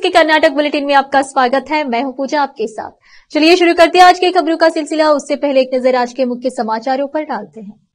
के कर्नाटक बुलेटिन में आपका स्वागत है। मैं हूं पूजा आपके साथ। चलिए शुरू करते हैं आज की खबरों का सिलसिला। उससे पहले एक नजर आज के मुख्य समाचारों पर डालते हैं।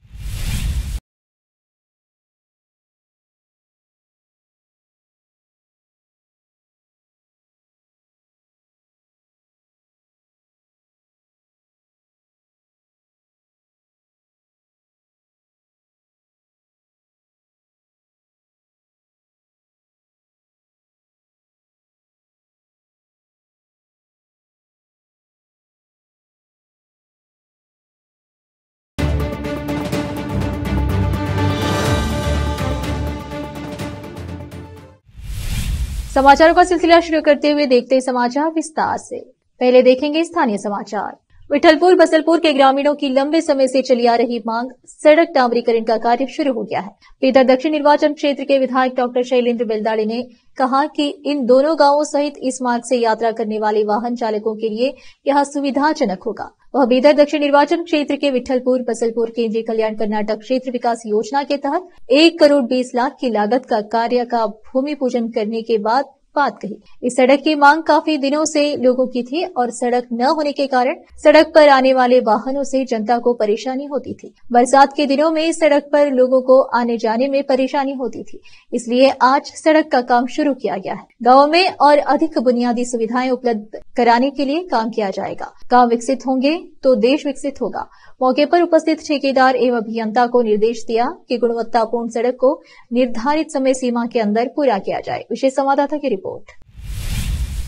समाचारों का सिलसिला शुरू करते हुए देखते हैं समाचार विस्तार से। पहले देखेंगे स्थानीय समाचार। विठलपुर बसलपुर के ग्रामीणों की लंबे समय से चली आ रही मांग सड़क डामरीकरण का कार्य शुरू हो गया है। बीदर दक्षिण निर्वाचन क्षेत्र के विधायक डॉक्टर शैलेंद्र बेलदाड़े ने कहा कि इन दोनों गांवों सहित इस मार्ग से यात्रा करने वाले वाहन चालकों के लिए यह सुविधाजनक होगा। वह बीदर दक्षिण निर्वाचन क्षेत्र के विठलपुर बसलपुर केंद्रीय कल्याण कर्नाटक क्षेत्र विकास योजना के तहत 1 करोड़ 20 लाख की लागत का कार्य का भूमि पूजन करने के बाद बात कही। इस सड़क की मांग काफी दिनों से लोगों की थी और सड़क न होने के कारण सड़क पर आने वाले वाहनों से जनता को परेशानी होती थी। बरसात के दिनों में सड़क पर लोगों को आने जाने में परेशानी होती थी, इसलिए आज सड़क का काम शुरू किया गया है। गाँव में और अधिक बुनियादी सुविधाएं उपलब्ध कराने के लिए काम किया जाएगा। गाँव विकसित होंगे तो देश विकसित होगा। मौके पर उपस्थित ठेकेदार एवं अभियंता को निर्देश दिया कि गुणवत्तापूर्ण सड़क को निर्धारित समय सीमा के अंदर पूरा किया जाए। विशेष संवाददाता की रिपोर्ट।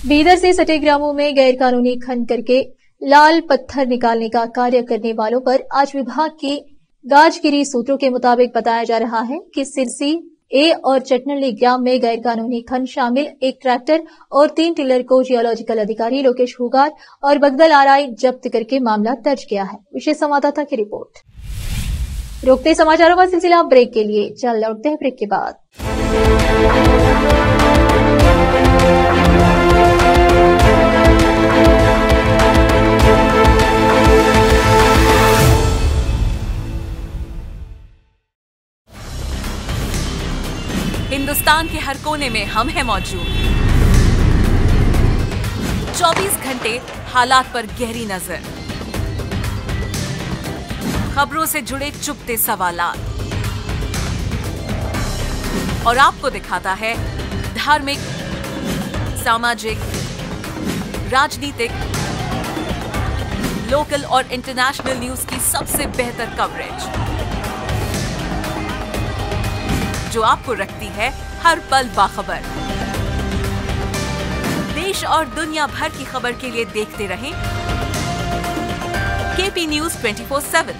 बीदर से सटे ग्रामों में गैर कानूनी खनन करके लाल पत्थर निकालने का कार्य करने वालों पर आज विभाग की गाजगिरी सूत्रों के मुताबिक बताया जा रहा है कि सिरसी ए और चटनली ग्राम में गैर कानूनी खनन शामिल एक ट्रैक्टर और 3 टिलर को जियोलॉजिकल अधिकारी लोकेश हुगार और बगदल आरआई जब्त करके मामला दर्ज किया है। विशेष संवाददाता की रिपोर्ट। रोकते समाचारों का सिलसिला ब्रेक के लिए। चल लौटते हैं ब्रेक के बाद। हिंदुस्तान के हर कोने में हम हैं मौजूद। 24 घंटे हालात पर गहरी नजर, खबरों से जुड़े चुपते सवालात और आपको दिखाता है धार्मिक, सामाजिक, राजनीतिक, लोकल और इंटरनेशनल न्यूज की सबसे बेहतर कवरेज जो आपको रखती है हर पल बाखबर। देश और दुनिया भर की खबर के लिए देखते रहें KP News 24/7।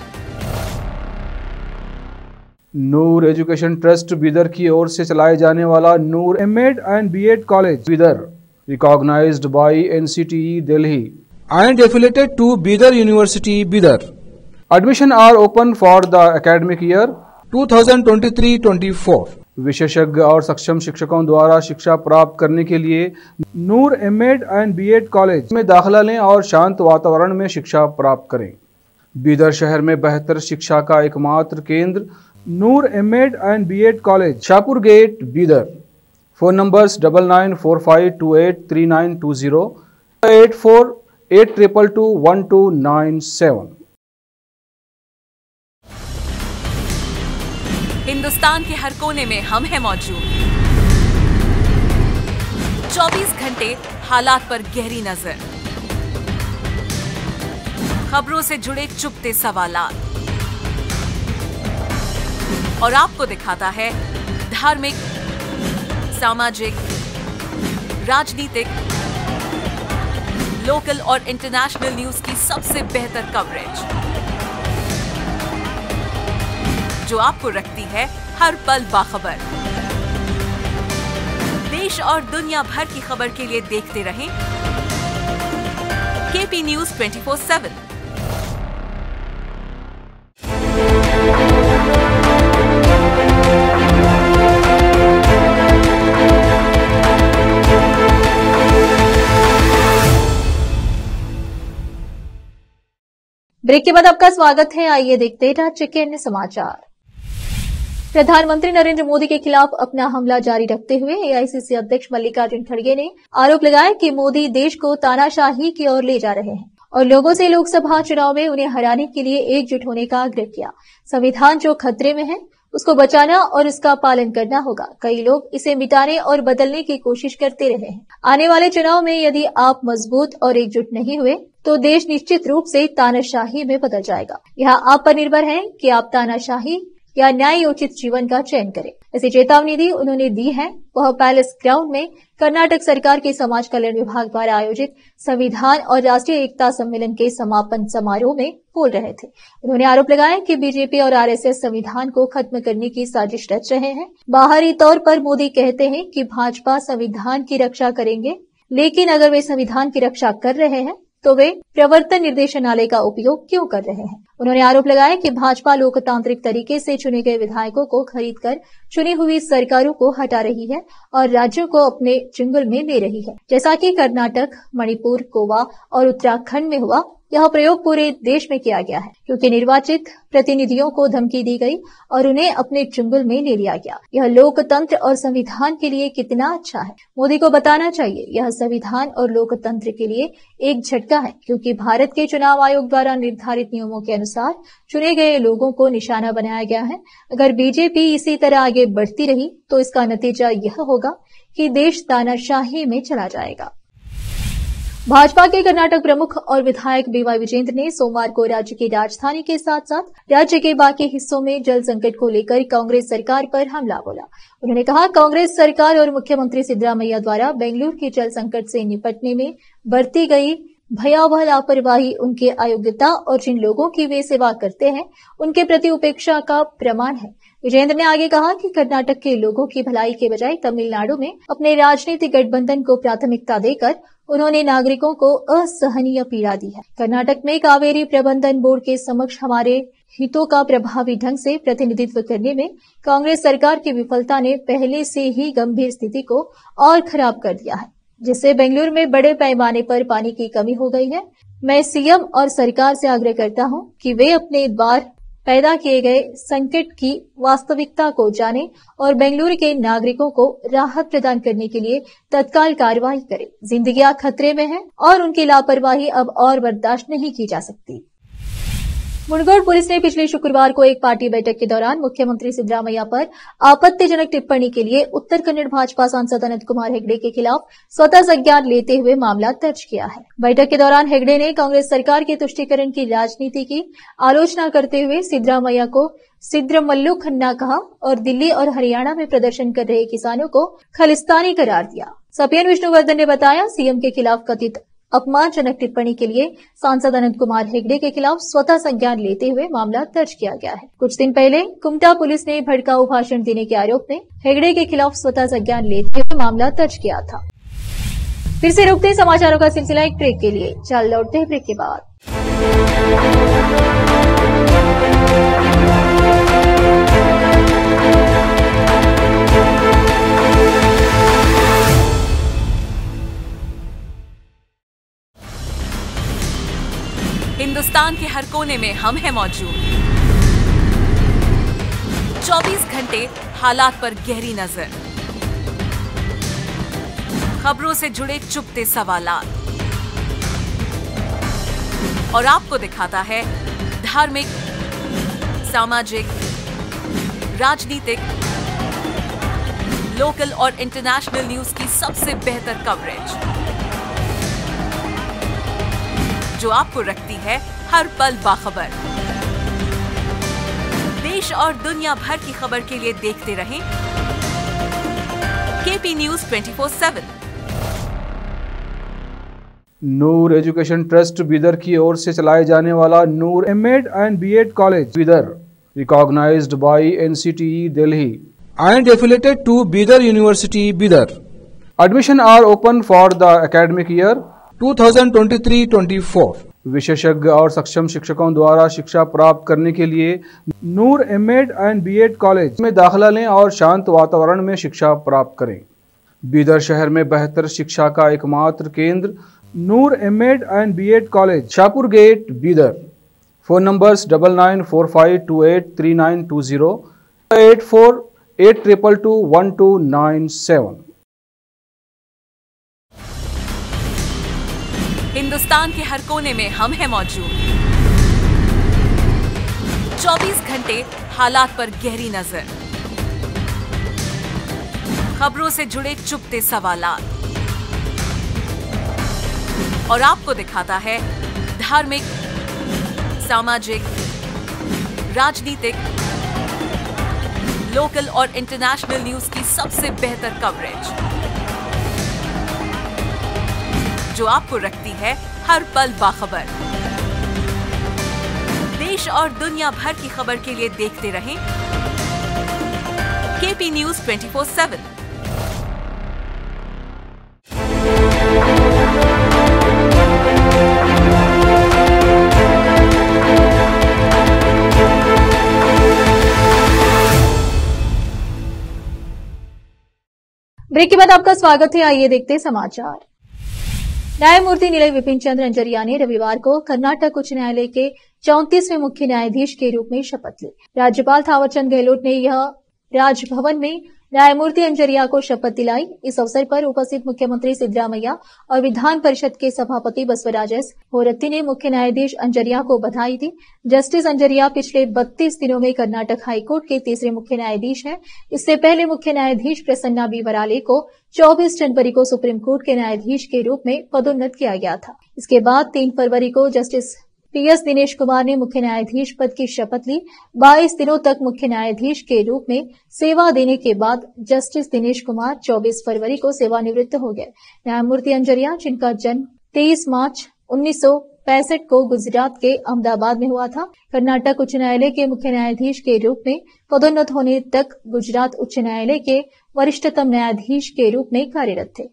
Noor Education Trust Bidar की ओर से चलाए जाने वाला Noor MEd and BEd college Bidar, recognised by NCTE Delhi and affiliated to Bidar University, Bidar. Admission are open for the academic year 2023-24. विशेषज्ञ और सक्षम शिक्षकों द्वारा शिक्षा प्राप्त करने के लिए नूर एमएड एंड बीएड कॉलेज में दाखिला लें और शांत वातावरण में शिक्षा प्राप्त करें। बीदर शहर में बेहतर शिक्षा का एकमात्र केंद्र Noor MEd and BEd college, Shahpur gate, Bidar. Phone numbers 9945283920, 8482221297। Hindustan के हर कोने में हम हैं मौजूद। 24 घंटे हालात पर गहरी नजर, खबरों से जुड़े चुपते सवालात और आपको दिखाता है धार्मिक, सामाजिक, राजनीतिक, लोकल और इंटरनेशनल न्यूज की सबसे बेहतर कवरेज जो आपको रखती है हर पल बाखबर। देश और दुनिया भर की खबर के लिए देखते रहें केपी न्यूज 24/7। ब्रेक के बाद आपका स्वागत है। आइए देखते हैं राज्य के अन्य समाचार। प्रधानमंत्री नरेंद्र मोदी के खिलाफ अपना हमला जारी रखते हुए एआईसीसी अध्यक्ष मल्लिकार्जुन खड़गे ने आरोप लगाया कि मोदी देश को तानाशाही की ओर ले जा रहे हैं और लोगों से लोकसभा चुनाव में उन्हें हराने के लिए एकजुट होने का आग्रह किया। संविधान जो खतरे में है उसको बचाना और उसका पालन करना होगा। कई लोग इसे मिटाने और बदलने की कोशिश करते रहे हैं। आने वाले चुनाव में यदि आप मजबूत और एकजुट नहीं हुए तो देश निश्चित रूप से तानाशाही में बदल जाएगा। यह आप पर निर्भर है कि आप तानाशाही या न्यायोचित जीवन का चयन करें। ऐसी चेतावनी दी उन्होंने दी है। वह पैलेस ग्राउंड में कर्नाटक सरकार के समाज कल्याण विभाग द्वारा आयोजित संविधान और राष्ट्रीय एकता सम्मेलन के समापन समारोह में बोल रहे थे। उन्होंने आरोप लगाया कि बीजेपी और आरएसएस संविधान को खत्म करने की साजिश रच रहे हैं। बाहरी तौर पर मोदी कहते हैं कि भाजपा संविधान की रक्षा करेंगे, लेकिन अगर वे संविधान की रक्षा कर रहे हैं तो वे प्रवर्तन निर्देशनालय का उपयोग क्यों कर रहे हैं। उन्होंने आरोप लगाया कि भाजपा लोकतांत्रिक तरीके से चुने गए विधायकों को खरीदकर चुनी हुई सरकारों को हटा रही है और राज्यों को अपने चंगुल में ले रही है, जैसा कि कर्नाटक, मणिपुर, गोवा और उत्तराखंड में हुआ। यह प्रयोग पूरे देश में किया गया है क्योंकि निर्वाचित प्रतिनिधियों को धमकी दी गई और उन्हें अपने चंगुल में ले लिया गया। यह लोकतंत्र और संविधान के लिए कितना अच्छा है। मोदी को बताना चाहिए यह संविधान और लोकतंत्र के लिए एक झटका है, क्योंकि भारत के चुनाव आयोग द्वारा निर्धारित नियमों के अनुसार चुने गए लोगों को निशाना बनाया गया है। अगर बीजेपी इसी तरह आगे बढ़ती रही तो इसका नतीजा यह होगा कि देश तानाशाही में चला जाएगा। भाजपा के कर्नाटक प्रमुख और विधायक बीवाई विजेंद्र ने सोमवार को राज्य की राजधानी के साथ साथ राज्य के बाकी हिस्सों में जल संकट को लेकर कांग्रेस सरकार पर हमला बोला। उन्होंने कहा, कांग्रेस सरकार और मुख्यमंत्री सिद्धरामैया द्वारा बेंगलुरु के जल संकट से निपटने में बरती गई भयावह लापरवाही उनके अयोग्यता और जिन लोगों की वे सेवा करते हैं उनके प्रति उपेक्षा का प्रमाण है। विजेंद्र ने आगे कहा कि कर्नाटक के लोगों की भलाई के बजाय तमिलनाडु में अपने राजनीतिक गठबंधन को प्राथमिकता देकर उन्होंने नागरिकों को असहनीय पीड़ा दी है। कर्नाटक में कावेरी प्रबंधन बोर्ड के समक्ष हमारे हितों का प्रभावी ढंग से प्रतिनिधित्व करने में कांग्रेस सरकार की विफलता ने पहले से ही गंभीर स्थिति को और खराब कर दिया है, जिससे बेंगलुरु में बड़े पैमाने पर पानी की कमी हो गई है। मैं सीएम और सरकार से आग्रह करता हूं कि वे अपने द्वार पैदा किए गए संकट की वास्तविकता को जाने और बेंगलुरु के नागरिकों को राहत प्रदान करने के लिए तत्काल कार्रवाई करें। जिंदगियां खतरे में हैं और उनकी लापरवाही अब और बर्दाश्त नहीं की जा सकती। मुंडगोड़ पुलिस ने पिछले शुक्रवार को एक पार्टी बैठक के दौरान मुख्यमंत्री सिद्धरामैया पर आपत्तिजनक टिप्पणी के लिए उत्तर कन्नड़ भाजपा सांसद अनंत कुमार हेगड़े के खिलाफ स्वतः संज्ञान लेते हुए मामला दर्ज किया है। बैठक के दौरान हेगड़े ने कांग्रेस सरकार के तुष्टीकरण की राजनीति की आलोचना करते हुए सिद्धरामैया को सिद्रमल्लु खन्ना कहा और दिल्ली और हरियाणा में प्रदर्शन कर रहे किसानों को खालिस्तानी करार दिया। सपियन विष्णुवर्धन ने बताया, सीएम के खिलाफ कथित अपमानजनक टिप्पणी के लिए सांसद अनंत कुमार हेगड़े के खिलाफ स्वतः संज्ञान लेते हुए मामला दर्ज किया गया है। कुछ दिन पहले कुमटा पुलिस ने भड़काऊ भाषण देने के आरोप में हेगड़े के खिलाफ स्वतः संज्ञान लेते हुए मामला दर्ज किया था। फिर से रुकते समाचारों का सिलसिला एक ब्रेक के लिए। चल लौटते हैं ब्रेक के बाद। हिंदुस्तान के हर कोने में हम हैं मौजूद। 24 घंटे हालात पर गहरी नजर, खबरों से जुड़े चुपते सवालात और आपको दिखाता है धार्मिक, सामाजिक, राजनीतिक, लोकल और इंटरनेशनल न्यूज की सबसे बेहतर कवरेज, जो आपको रखती है हर पल बाखबर। देश और दुनिया भर की खबर के लिए देखते रहें KP News 24/7। Noor Education Trust Bidar की ओर से चलाए जाने वाला Noor MEd and BEd college Bidar, recognised by NCTE Delhi and affiliated to Bidar University, Bidar. Admission are open for the academic year 2023-24. विशेषज्ञ और सक्षम शिक्षकों द्वारा शिक्षा प्राप्त करने के लिए नूर एमएड एंड बीएड कॉलेज में दाखिला लें और शांत वातावरण में शिक्षा प्राप्त करें। बीदर शहर में बेहतर शिक्षा का एकमात्र केंद्र Noor MEd and BEd college, Shahpur gate, Bidar. Phone numbers 9945283920, 8482221297। Hindustan के हर कोने में हम हैं मौजूद। 24 घंटे हालात पर गहरी नजर, खबरों से जुड़े चुपते सवालात और आपको दिखाता है धार्मिक, सामाजिक, राजनीतिक, लोकल और इंटरनेशनल न्यूज की सबसे बेहतर कवरेज, जो आपको रखती है हर पल बाखबर। देश और दुनिया भर की खबर के लिए देखते रहें केपी न्यूज 24/7। ब्रेक के बाद आपका स्वागत है। आइए देखते हैं समाचार। न्यायमूर्ति नीलय विपिन चंद्र अंजरिया ने रविवार को कर्नाटक उच्च न्यायालय के 34वें मुख्य न्यायाधीश के रूप में शपथ ली। राज्यपाल थावरचंद गहलोत ने यह राजभवन में न्यायमूर्ति अंजरिया को शपथ दिलाई। इस अवसर पर उपस्थित मुख्यमंत्री सिद्धरामैया और विधान परिषद के सभापति बसवराज एस होरत्ती ने मुख्य न्यायाधीश अंजरिया को बधाई दी। जस्टिस अंजरिया पिछले 32 दिनों में कर्नाटक हाईकोर्ट के तीसरे मुख्य न्यायाधीश हैं। इससे पहले मुख्य न्यायाधीश प्रसन्ना बी वराले को 24 जनवरी को सुप्रीम कोर्ट के न्यायाधीश के रूप में पदोन्नत किया गया था। इसके बाद 3 फरवरी को जस्टिस पीएस दिनेश कुमार ने मुख्य न्यायाधीश पद की शपथ ली। 22 दिनों तक मुख्य न्यायाधीश के रूप में सेवा देने के बाद जस्टिस दिनेश कुमार 24 फरवरी को सेवानिवृत्त हो गए। न्यायमूर्ति अंजरिया, जिनका जन्म 23 मार्च 1965 को गुजरात के अहमदाबाद में हुआ था, कर्नाटक उच्च न्यायालय के मुख्य न्यायाधीश के रूप में पदोन्नत होने तक गुजरात उच्च न्यायालय के वरिष्ठतम न्यायाधीश के रूप में कार्यरत थे।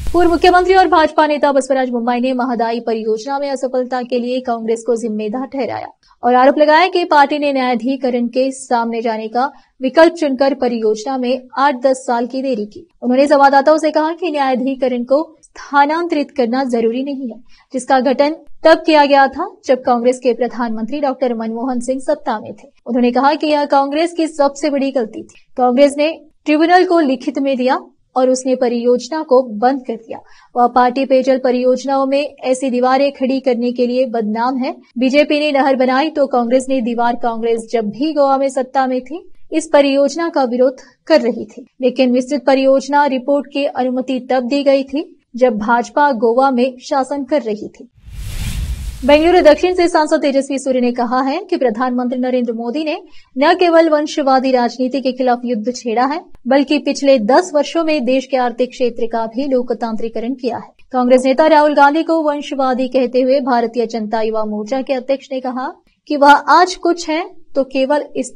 पूर्व मुख्यमंत्री और भाजपा नेता बसवराज बोम्मई ने महदाई परियोजना में असफलता के लिए कांग्रेस को जिम्मेदार ठहराया और आरोप लगाया कि पार्टी ने न्यायाधीकरण के सामने जाने का विकल्प चुनकर परियोजना में 8-10 साल की देरी की। उन्होंने संवाददाताओं से कहा कि न्यायाधीकरण को स्थानांतरित करना जरूरी नहीं है, जिसका गठन तब किया गया था जब कांग्रेस के प्रधानमंत्री डॉक्टर मनमोहन सिंह सत्ता में थे। उन्होंने कहा कि यह कांग्रेस की सबसे बड़ी गलती थी। कांग्रेस ने ट्रिब्यूनल को लिखित में दिया और उसने परियोजना को बंद कर दिया। वह पार्टी पेयजल परियोजनाओं में ऐसी दीवारें खड़ी करने के लिए बदनाम है। बीजेपी ने नहर बनाई तो कांग्रेस ने दीवार। कांग्रेस जब भी गोवा में सत्ता में थी इस परियोजना का विरोध कर रही थी, लेकिन विस्तृत परियोजना रिपोर्ट की अनुमति तब दी गई थी जब भाजपा गोवा में शासन कर रही थी। बेंगलुरु दक्षिण से सांसद तेजस्वी सूर्य ने कहा है कि प्रधानमंत्री नरेंद्र मोदी ने न केवल वंशवादी राजनीति के खिलाफ युद्ध छेड़ा है, बल्कि पिछले 10 वर्षों में देश के आर्थिक क्षेत्र का भी लोकतांत्रिकरण किया है। कांग्रेस नेता राहुल गांधी को वंशवादी कहते हुए भारतीय जनता युवा मोर्चा के अध्यक्ष ने कहा कि वह आज कुछ है तो केवल इस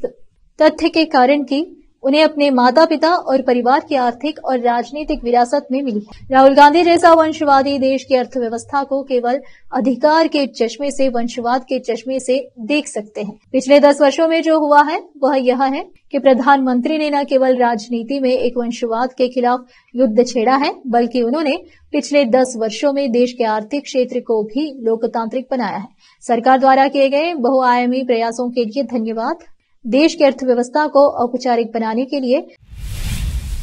तथ्य के कारण कि उन्हें अपने माता पिता और परिवार की आर्थिक और राजनीतिक विरासत में मिली है। राहुल गांधी जैसा वंशवादी देश की अर्थव्यवस्था को केवल अधिकार के चश्मे से, वंशवाद के चश्मे से देख सकते हैं। पिछले 10 वर्षों में जो हुआ है वह यह है कि प्रधानमंत्री ने न केवल राजनीति में एक वंशवाद के खिलाफ युद्ध छेड़ा है, बल्कि उन्होंने पिछले 10 वर्षों में देश के आर्थिक क्षेत्र को भी लोकतांत्रिक बनाया है। सरकार द्वारा किए गए बहुआयामी प्रयासों के लिए धन्यवाद। देश की अर्थव्यवस्था को औपचारिक बनाने के लिए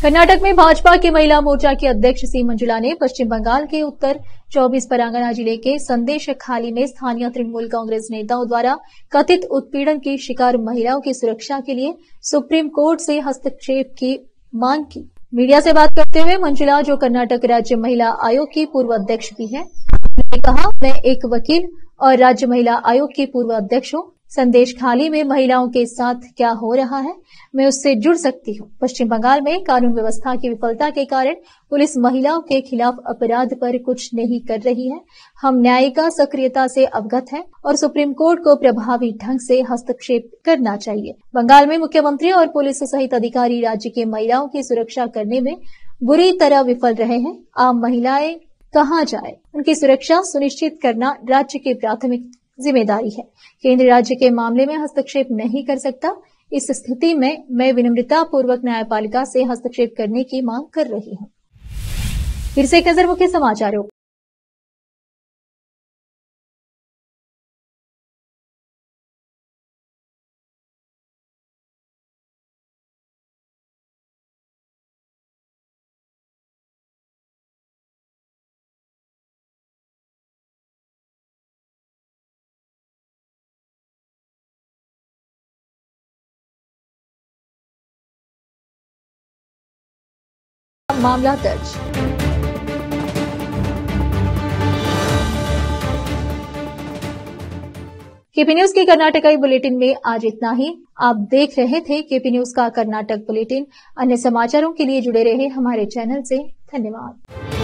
कर्नाटक में भाजपा की महिला मोर्चा की अध्यक्ष सी मंजुला ने पश्चिम बंगाल के उत्तर 24 परगना जिले के संदेश खाली में स्थानीय तृणमूल कांग्रेस नेताओं द्वारा कथित उत्पीड़न की शिकार महिलाओं की सुरक्षा के लिए सुप्रीम कोर्ट से हस्तक्षेप की मांग की। मीडिया से बात करते हुए मंजुला, जो कर्नाटक राज्य महिला आयोग की पूर्व अध्यक्ष भी है, उन्होंने कहा, मैं एक वकील और राज्य महिला आयोग की पूर्व अध्यक्ष हूं। संदेश खाली में महिलाओं के साथ क्या हो रहा है मैं उससे जुड़ सकती हूं। पश्चिम बंगाल में कानून व्यवस्था की विफलता के कारण पुलिस महिलाओं के खिलाफ अपराध पर कुछ नहीं कर रही है। हम न्यायिका सक्रियता से अवगत हैं और सुप्रीम कोर्ट को प्रभावी ढंग से हस्तक्षेप करना चाहिए। बंगाल में मुख्यमंत्री और पुलिस सहित अधिकारी राज्य की महिलाओं की सुरक्षा करने में बुरी तरह विफल रहे हैं। आम महिलाएं कहां जाए, उनकी सुरक्षा सुनिश्चित करना राज्य की प्राथमिक जिम्मेदारी है। केंद्र राज्य के मामले में हस्तक्षेप नहीं कर सकता। इस स्थिति में मैं विनम्रता पूर्वक न्यायपालिका से हस्तक्षेप करने की मांग कर रही हूं। फिर से एक नजर मुख्य समाचारों मामला दर्ज। केपी न्यूज के कर्नाटकाई बुलेटिन में आज इतना ही। आप देख रहे थे केपी न्यूज का कर्नाटक बुलेटिन। अन्य समाचारों के लिए जुड़े रहे हमारे चैनल से। धन्यवाद।